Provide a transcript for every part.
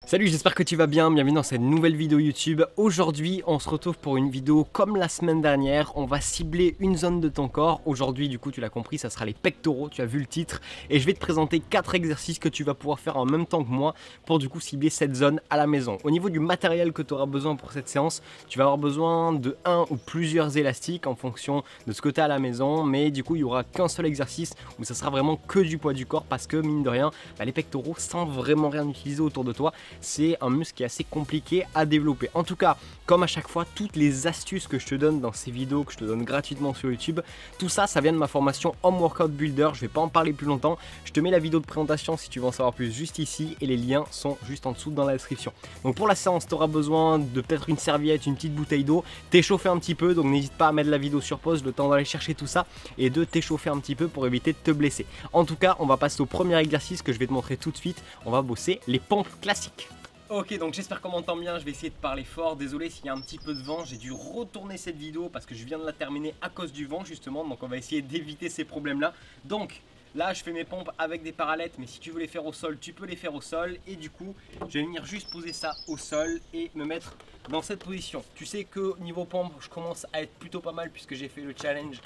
Salut, j'espère que tu vas bien, bienvenue dans cette nouvelle vidéo YouTube. Aujourd'hui, on se retrouve pour une vidéo comme la semaine dernière. On va cibler une zone de ton corps. Aujourd'hui, du coup, tu l'as compris, ça sera les pectoraux, tu as vu le titre. Et je vais te présenter 4 exercices que tu vas pouvoir faire en même temps que moi pour du coup cibler cette zone à la maison. Au niveau du matériel que tu auras besoin pour cette séance, tu vas avoir besoin de un ou plusieurs élastiques en fonction de ce que tu as à la maison. Mais du coup, il n'y aura qu'un seul exercice où ça sera vraiment que du poids du corps parce que mine de rien, les pectoraux, sans vraiment rien utiliser autour de toi, c'est un muscle qui est assez compliqué à développer. En tout cas, comme à chaque fois, toutes les astuces que je te donne dans ces vidéos, que je te donne gratuitement sur YouTube, tout ça, ça vient de ma formation Home Workout Builder. Je vais pas en parler plus longtemps. Je te mets la vidéo de présentation si tu veux en savoir plus juste ici et les liens sont juste en dessous dans la description. Donc pour la séance, tu auras besoin de peut-être une serviette, une petite bouteille d'eau, t'échauffer un petit peu, donc n'hésite pas à mettre la vidéo sur pause, le temps d'aller chercher tout ça et de t'échauffer un petit peu pour éviter de te blesser. En tout cas, on va passer au premier exercice que je vais te montrer tout de suite. On va bosser les pompes classiques. Ok, donc j'espère qu'on m'entend bien, je vais essayer de parler fort, désolé s'il y a un petit peu de vent, j'ai dû retourner cette vidéo parce que je viens de la terminer à cause du vent justement, donc on va essayer d'éviter ces problèmes là. Donc là je fais mes pompes avec des parallettes, mais si tu veux les faire au sol, tu peux les faire au sol. Et du coup, je vais venir juste poser ça au sol et me mettre dans cette position. Tu sais que niveau pompe, je commence à être plutôt pas mal puisque j'ai fait le challenge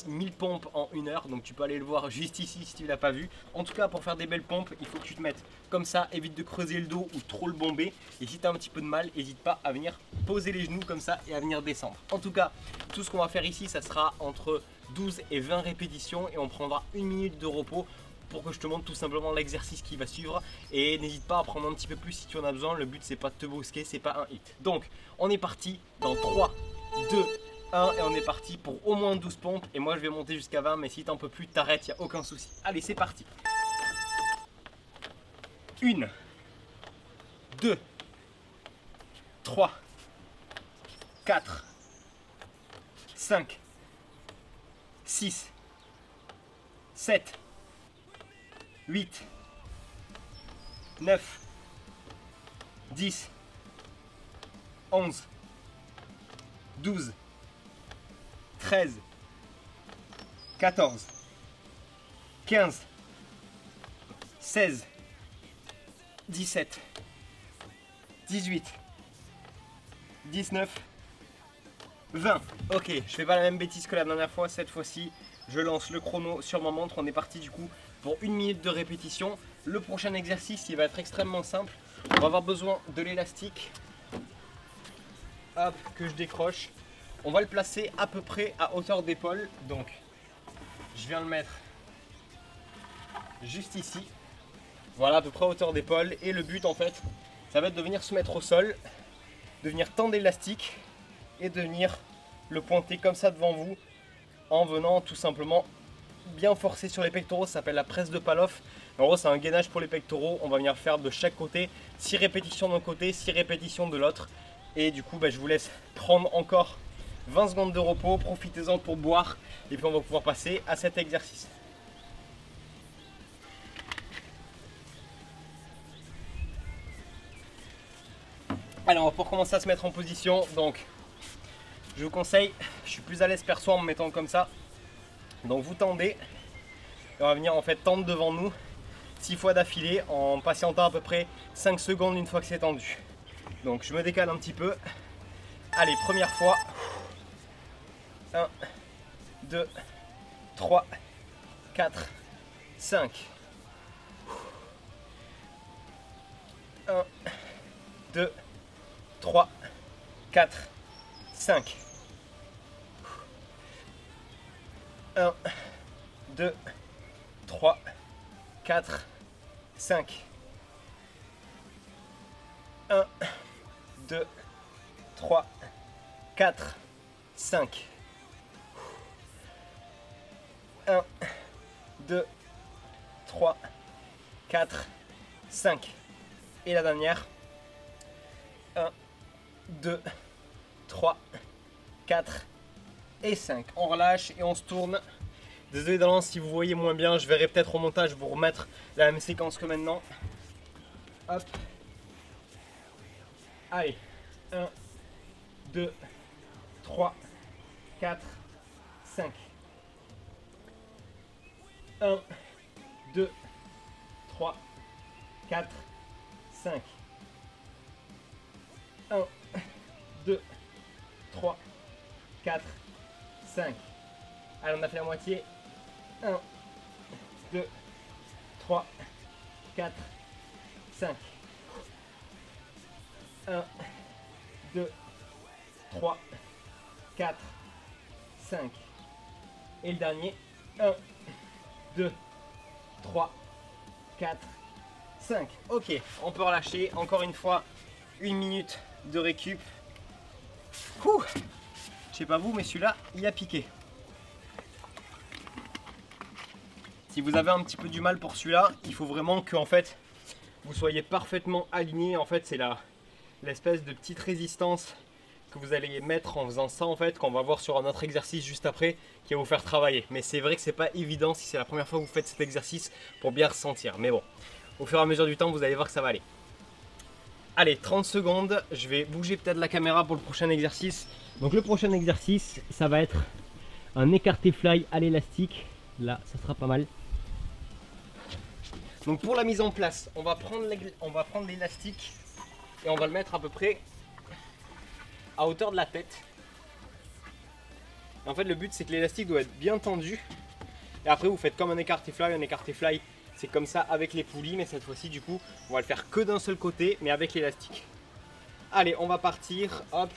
1000 pompes en 1 heure. Donc tu peux aller le voir juste ici si tu ne l'as pas vu. En tout cas, pour faire des belles pompes, il faut que tu te mettes comme ça, évite de creuser le dos ou trop le bomber. Et si tu as un petit peu de mal, n'hésite pas à venir poser les genoux comme ça et à venir descendre. En tout cas, tout ce qu'on va faire ici, ça sera entre 12 et 20 répétitions et on prendra 1 minute de repos pour que je te montre tout simplement l'exercice qui va suivre. Et n'hésite pas à prendre un petit peu plus si tu en as besoin. Le but, c'est pas de te brusquer, c'est pas un hit. Donc on est parti dans 3, 2, 1 et on est parti pour au moins 12 pompes. Et moi je vais monter jusqu'à 20, mais si t'en peux plus, t'arrêtes, il n'y a aucun souci. Allez, c'est parti. 1, 2, 3, 4, 5, 6, 7, 8, 9, 10, 11, 12, 13, 14, 15, 16, 17, 18, 19, 20. Ok, je fais pas la même bêtise que la dernière fois. Cette fois-ci, je lance le chrono sur ma montre. On est parti du coup pour 1 minute de répétition. Le prochain exercice, il va être extrêmement simple. On va avoir besoin de l'élastique. Hop, que je décroche. On va le placer à peu près à hauteur d'épaule. Donc, je viens le mettre juste ici. Voilà, à peu près à hauteur d'épaule. Et le but, en fait, ça va être de venir se mettre au sol, de venir tendre l'élastique et de venir le pointer comme ça devant vous en venant tout simplement bien forcer sur les pectoraux. Ça s'appelle la presse de Pallof. En gros, c'est un gainage pour les pectoraux. On va venir faire de chaque côté 6 répétitions d'un côté, 6 répétitions de l'autre. Et du coup, je vous laisse prendre encore 20 secondes de repos. Profitez-en pour boire et puis on va pouvoir passer à cet exercice. Alors, pour commencer à se mettre en position, donc je vous conseille, je suis plus à l'aise perso en me mettant comme ça. Donc vous tendez, et on va venir en fait tendre devant nous 6 fois d'affilée en patientant à peu près 5 secondes une fois que c'est tendu. Donc je me décale un petit peu. Allez, première fois. 1, 2, 3, 4, 5. 1, 2, 3, 4, 5. 1, 2, 3, 4, 5. 1, 2, 3, 4, 5. 1, 2, 3, 4, 5. Et la dernière. 1, 2, 3, 4 et 5. On relâche et on se tourne. Désolé d'avance si vous voyez moins bien, je verrai peut-être au montage vous remettre la même séquence que maintenant. Hop. Allez. 1, 2, 3, 4, 5. 1, 2, 3, 4, 5. 1, 2, 3, 4, 5. Allez, on a fait la moitié. 1, 2, 3, 4, 5. 1, 2, 3, 4, 5. Et le dernier. 1, 2, 3, 4, 5. Ok, on peut relâcher. Encore une fois, 1 minute de récup. Ouh, je sais pas vous, mais celui-là, il a piqué. Si vous avez un petit peu du mal pour celui-là, il faut vraiment que en fait, vous soyez parfaitement aligné. En fait, c'est l'espèce de petite résistance que vous allez mettre en faisant ça en fait, qu'on va voir sur un autre exercice juste après, qui va vous faire travailler. Mais c'est vrai que c'est pas évident si c'est la première fois que vous faites cet exercice pour bien ressentir. Mais bon, au fur et à mesure du temps, vous allez voir que ça va aller. Allez, 30 secondes, je vais bouger peut-être la caméra pour le prochain exercice. Donc le prochain exercice, ça va être un écarté fly à l'élastique. Là, ça sera pas mal. Donc pour la mise en place, on va prendre l'élastique et on va le mettre à peu près à hauteur de la tête. Et en fait, le but c'est que l'élastique doit être bien tendu. Et après, vous faites comme un écarté fly. Un écarté fly, c'est comme ça avec les poulies, mais cette fois-ci, du coup, on va le faire que d'un seul côté, mais avec l'élastique. Allez, on va partir. Hop,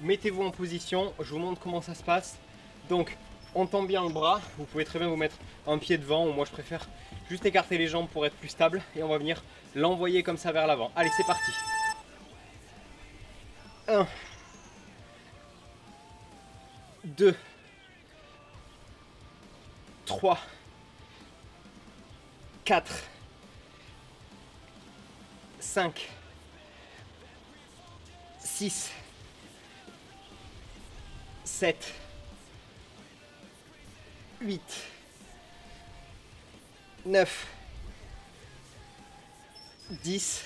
mettez-vous en position. Je vous montre comment ça se passe. Donc, on tend bien le bras. Vous pouvez très bien vous mettre un pied devant, ou moi je préfère juste écarter les jambes pour être plus stable. Et on va venir l'envoyer comme ça vers l'avant. Allez, c'est parti. 1, 2, 3, 4, 5, 6, 7, 8, 9, 10,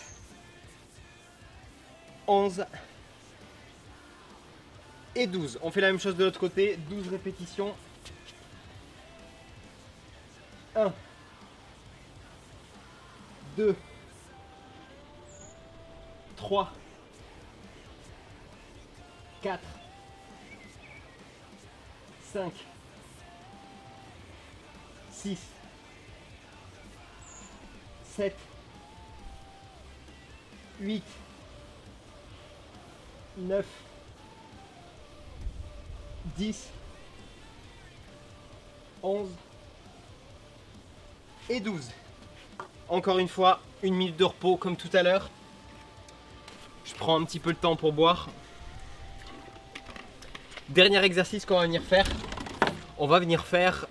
11 et 12. On fait la même chose de l'autre côté, 12 répétitions. 1, 2, 3, 4, 5, 6, 7, 8, 9, 10, 11 et 12. Encore une fois, 1 minute de repos comme tout à l'heure. Je prends un petit peu de temps pour boire. Dernier exercice qu'on va venir faire. On va venir faire,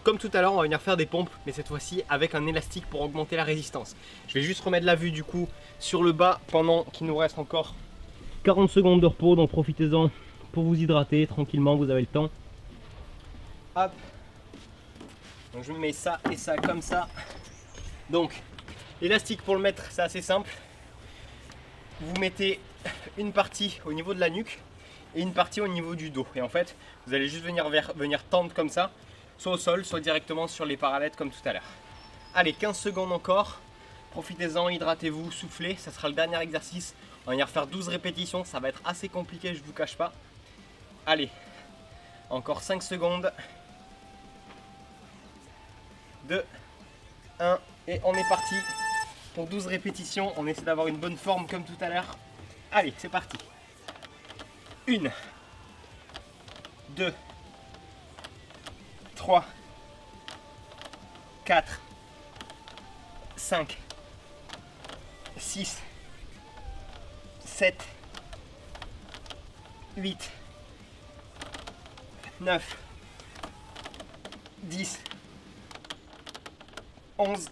comme tout à l'heure, on va venir faire des pompes, mais cette fois-ci avec un élastique pour augmenter la résistance. Je vais juste remettre la vue du coup sur le bas pendant qu'il nous reste encore 40 secondes de repos, donc profitez-en pour vous hydrater tranquillement, vous avez le temps. Hop. Donc je mets ça et ça comme ça. Donc l'élastique pour le mettre, c'est assez simple. Vous mettez une partie au niveau de la nuque et une partie au niveau du dos. Et en fait, vous allez juste venir tendre comme ça, soit au sol, soit directement sur les parallèles comme tout à l'heure. Allez, 15 secondes encore. Profitez-en, hydratez-vous, soufflez. Ça sera le dernier exercice. On va venir faire 12 répétitions. Ça va être assez compliqué, je ne vous cache pas. Allez, encore 5 secondes. 2, 1 et on est parti pour 12 répétitions. On essaie d'avoir une bonne forme comme tout à l'heure. Allez, c'est parti. 1, 2, 3, 4, 5, 6, 7, 8, 9, 10, 11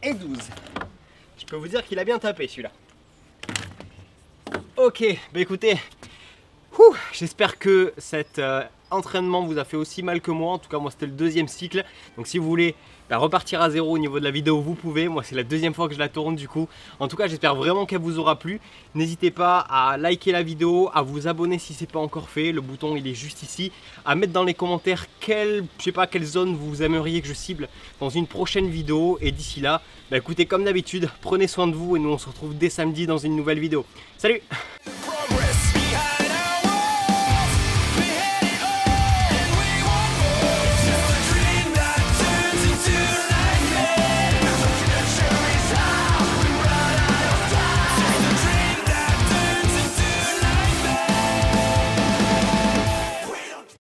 et 12. Je peux vous dire qu'il a bien tapé celui-là. Ok, bah écoutez, j'espère que cet entraînement vous a fait aussi mal que moi. En tout cas moi c'était le deuxième cycle. Donc si vous voulez repartir à zéro au niveau de la vidéo, vous pouvez. Moi c'est la deuxième fois que je la tourne du coup. En tout cas j'espère vraiment qu'elle vous aura plu. N'hésitez pas à liker la vidéo, à vous abonner si ce n'est pas encore fait. Le bouton il est juste ici. À mettre dans les commentaires quelle zone vous aimeriez que je cible dans une prochaine vidéo. Et d'ici là, écoutez, comme d'habitude, prenez soin de vous et nous on se retrouve dès samedi dans une nouvelle vidéo. Salut!